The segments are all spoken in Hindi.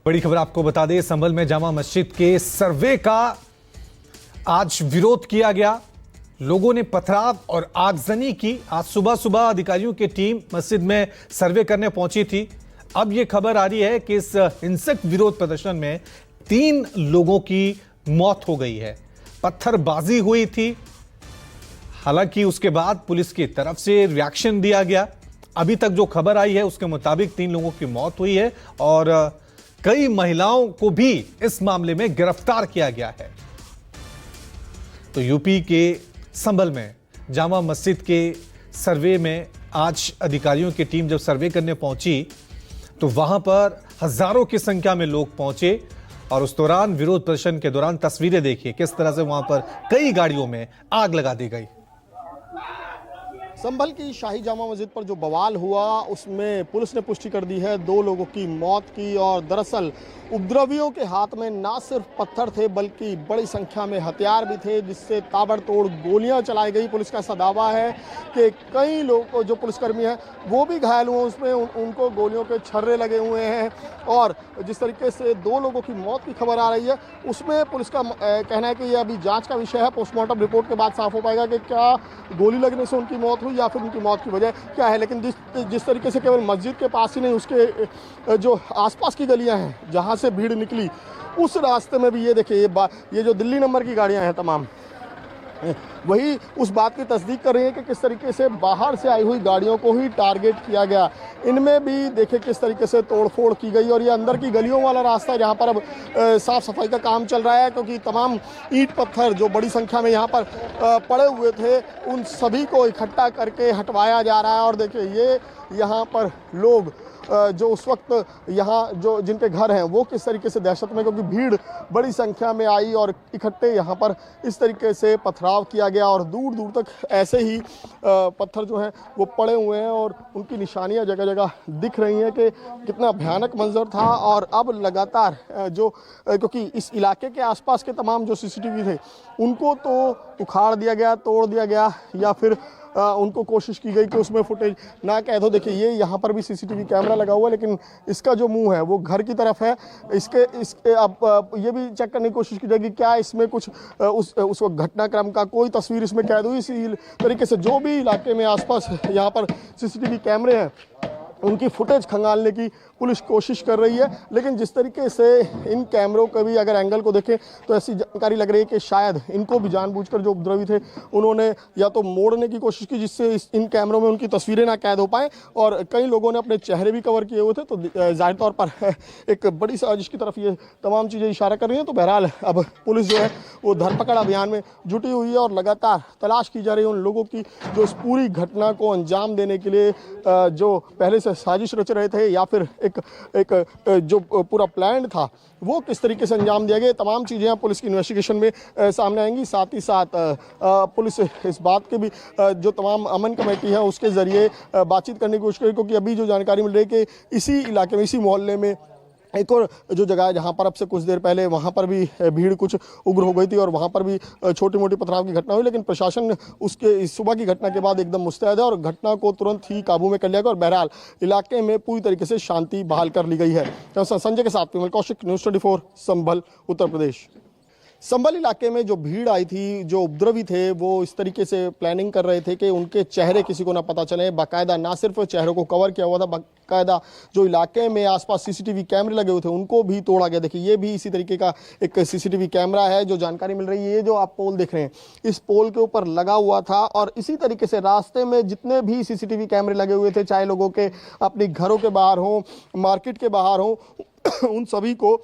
बड़ी खबर आपको बता दें, संभल में जामा मस्जिद के सर्वे का आज विरोध किया गया। लोगों ने पथराव और आगजनी की। आज सुबह सुबह अधिकारियों की टीम मस्जिद में सर्वे करने पहुंची थी। अब यह खबर आ रही है कि इस हिंसक विरोध प्रदर्शन में 3 लोगों की मौत हो गई है। पत्थरबाजी हुई थी। हालांकि उसके बाद पुलिस की तरफ से रिएक्शन दिया गया। अभी तक जो खबर आई है उसके मुताबिक 3 लोगों की मौत हुई है और कई महिलाओं को भी इस मामले में गिरफ्तार किया गया है। तो यूपी के संभल में जामा मस्जिद के सर्वे में आज अधिकारियों की टीम जब सर्वे करने पहुंची तो वहां पर हजारों की संख्या में लोग पहुंचे और उस दौरान विरोध प्रदर्शन के दौरान तस्वीरें देखिए किस तरह से वहां पर कई गाड़ियों में आग लगा दी गई। संभल की शाही जामा मस्जिद पर जो बवाल हुआ उसमें पुलिस ने पुष्टि कर दी है 2 लोगों की मौत की। और दरअसल उपद्रवियों के हाथ में ना सिर्फ पत्थर थे बल्कि बड़ी संख्या में हथियार भी थे, जिससे ताबड़तोड़ गोलियां चलाई गई। पुलिस का ऐसा दावा है कि कई लोग जो पुलिसकर्मी हैं वो भी घायल हुए, उसमें उनको गोलियों के छर्रे लगे हुए हैं। और जिस तरीके से 2 लोगों की मौत की खबर आ रही है उसमें पुलिस का कहना है कि यह अभी जाँच का विषय है। पोस्टमार्टम रिपोर्ट के बाद साफ हो पाएगा कि क्या गोली लगने से उनकी मौत हुई या फिर उनकी मौत की वजह क्या है। लेकिन जिस तरीके से केवल मस्जिद के पास ही नहीं, उसके जो आसपास की गलियां हैं जहां से भीड़ निकली उस रास्ते में भी ये देखिए ये जो दिल्ली नंबर की गाड़ियां हैं तमाम वही उस बात की तस्दीक कर रही है कि किस तरीके से बाहर से आई हुई गाड़ियों को ही टारगेट किया गया। इनमें भी देखिए किस तरीके से तोड़फोड़ की गई। और ये अंदर की गलियों वाला रास्ता है जहाँ पर अब साफ सफाई का काम चल रहा है, क्योंकि तमाम ईंट पत्थर जो बड़ी संख्या में यहाँ पर पड़े हुए थे उन सभी को इकट्ठा करके हटवाया जा रहा है। और देखिए ये यहाँ पर लोग जो उस वक्त यहाँ जो जिनके घर हैं वो किस तरीके से दहशत में, क्योंकि भीड़ बड़ी संख्या में आई और इकट्ठे यहाँ पर इस तरीके से पथराव किया गया। और दूर दूर तक ऐसे ही पत्थर जो हैं वो पड़े हुए हैं और उनकी निशानियाँ जगह जगह दिख रही हैं कि कितना भयानक मंजर था। और अब लगातार जो क्योंकि इस इलाके के आसपास के तमाम जो सीसीटीवी थे उनको तो उखाड़ दिया गया, तोड़ दिया गया, या फिर उनको कोशिश की गई कि उसमें फुटेज ना कैद हो। देखिए ये यहाँ पर भी सीसीटीवी कैमरा लगा हुआ है, लेकिन इसका जो मुंह है वो घर की तरफ है। इसके अब ये भी चेक करने की कोशिश की जाएगी क्या इसमें कुछ उस वक्त घटनाक्रम का कोई तस्वीर इसमें कैद हुई। इसी तरीके से जो भी इलाके में आसपास यहाँ पर सीसीटीवी कैमरे हैं उनकी फुटेज खंगालने की पुलिस कोशिश कर रही है। लेकिन जिस तरीके से इन कैमरों के भी अगर एंगल को देखें तो ऐसी जानकारी लग रही है कि शायद इनको भी जानबूझकर जो उपद्रवी थे उन्होंने या तो मोड़ने की कोशिश की जिससे इन कैमरों में उनकी तस्वीरें ना कैद हो पाएँ। और कई लोगों ने अपने चेहरे भी कवर किए हुए थे, तो जाहिर तौर पर एक बड़ी साजिश की तरफ ये तमाम चीज़ें इशारा कर रही हैं। तो बहरहाल अब पुलिस जो है वो धरपकड़ अभियान में जुटी हुई है और लगातार तलाश की जा रही है उन लोगों की जो इस पूरी घटना को अंजाम देने के लिए जो पहले से साजिश रच रहे थे या फिर एक जो पूरा प्लान था वो किस तरीके से अंजाम दिया गया। तमाम चीज़ें पुलिस की इन्वेस्टिगेशन में सामने आएंगी। साथ ही साथ पुलिस इस बात के भी जो तमाम अमन कमेटी है उसके ज़रिए बातचीत करने की कोशिश करेगी, क्योंकि अभी जो जानकारी मिल रही है कि इसी इलाके में, इसी मोहल्ले में एक और जो जगह है जहाँ पर अब से कुछ देर पहले वहाँ पर भी भीड़ कुछ उग्र हो गई थी और वहाँ पर भी छोटी मोटी पथराव की घटना हुई। लेकिन प्रशासन उसके इस सुबह की घटना के बाद एकदम मुस्तैद है और घटना को तुरंत ही काबू में कर लिया गया और बहरहाल इलाके में पूरी तरीके से शांति बहाल कर ली गई है। तो संजय के साथ विमल कौशिक, न्यूज़ 24 संभल, उत्तर प्रदेश। संभल इलाके में जो भीड़ आई थी, जो उपद्रवी थे वो इस तरीके से प्लानिंग कर रहे थे कि उनके चेहरे किसी को ना पता चले। बाकायदा ना सिर्फ चेहरों को कवर किया हुआ था, बाकायदा जो इलाके में आसपास सीसीटीवी कैमरे लगे हुए थे उनको भी तोड़ा गया। देखिए ये भी इसी तरीके का एक सीसीटीवी कैमरा है जो जानकारी मिल रही है। ये जो आप पोल देख रहे हैं इस पोल के ऊपर लगा हुआ था और इसी तरीके से रास्ते में जितने भी सीसीटीवी कैमरे लगे हुए थे, चाहे लोगों के अपने घरों के बाहर हों, मार्केट के बाहर हों, उन सभी को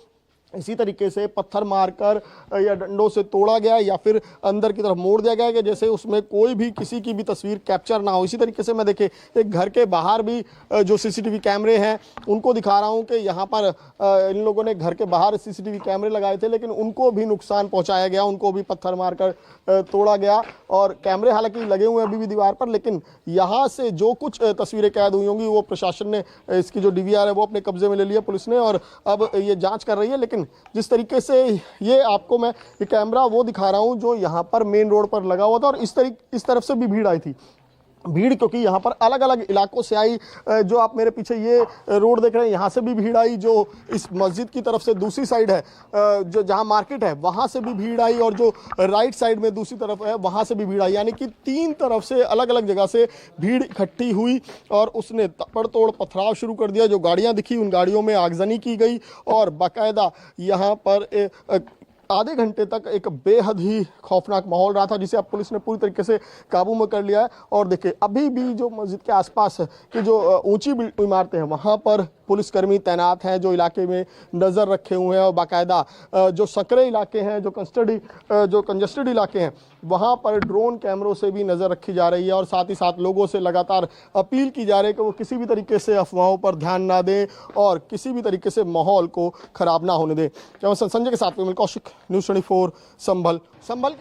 इसी तरीके से पत्थर मारकर या डंडों से तोड़ा गया या फिर अंदर की तरफ मोड़ दिया गया कि जैसे उसमें कोई भी किसी की भी तस्वीर कैप्चर ना हो। इसी तरीके से मैं देखिए एक घर के बाहर भी जो सीसीटीवी कैमरे हैं उनको दिखा रहा हूं कि यहाँ पर इन लोगों ने घर के बाहर सीसीटीवी कैमरे लगाए थे, लेकिन उनको भी नुकसान पहुँचाया गया, उनको भी पत्थर मारकर तोड़ा गया। और कैमरे हालांकि लगे हुए हैं अभी भी दीवार पर, लेकिन यहाँ से जो कुछ तस्वीरें कैद हुई होंगी वो प्रशासन ने, इसकी जो DVR है वो अपने कब्जे में ले लिया पुलिस ने और अब ये जाँच कर रही है। लेकिन जिस तरीके से ये आपको मैं ये कैमरा वो दिखा रहा हूं जो यहाँ पर मेन रोड पर लगा हुआ था और इस तरफ से भी भीड़ आई थी। भीड़, क्योंकि यहाँ पर अलग अलग इलाकों से आई। जो आप मेरे पीछे ये रोड देख रहे हैं, यहाँ से भी भीड़ आई। जो इस मस्जिद की तरफ से दूसरी साइड है, जो जहाँ मार्केट है, वहाँ से भी भीड़ आई, और जो राइट साइड में दूसरी तरफ है, वहाँ से भी भीड़ आई। यानी कि 3 तरफ से अलग अलग जगह से भीड़ इकट्ठी हुई और उसने ताबड़तोड़ पथराव शुरू कर दिया। जो गाड़ियाँ दिखी, उन गाड़ियों में आगजनी की गई और बाकायदा यहाँ पर आधे घंटे तक एक बेहद ही खौफनाक माहौल रहा था, जिसे अब पुलिस ने पूरी तरीके से काबू में कर लिया है। और देखिए, अभी भी जो मस्जिद के आसपास की जो ऊंची इमारतें हैं, वहां पर पुलिसकर्मी तैनात हैं, जो इलाके में नज़र रखे हुए हैं। और बाकायदा जो सकरे इलाके हैं, जो कंजस्टेड इलाके हैं, वहाँ पर ड्रोन कैमरों से भी नज़र रखी जा रही है। और साथ ही साथ लोगों से लगातार अपील की जा रही है कि वो किसी भी तरीके से अफवाहों पर ध्यान ना दें और किसी भी तरीके से माहौल को ख़राब ना होने दें। संजय के साथ में कौशिक, न्यूज़ 24 संभल की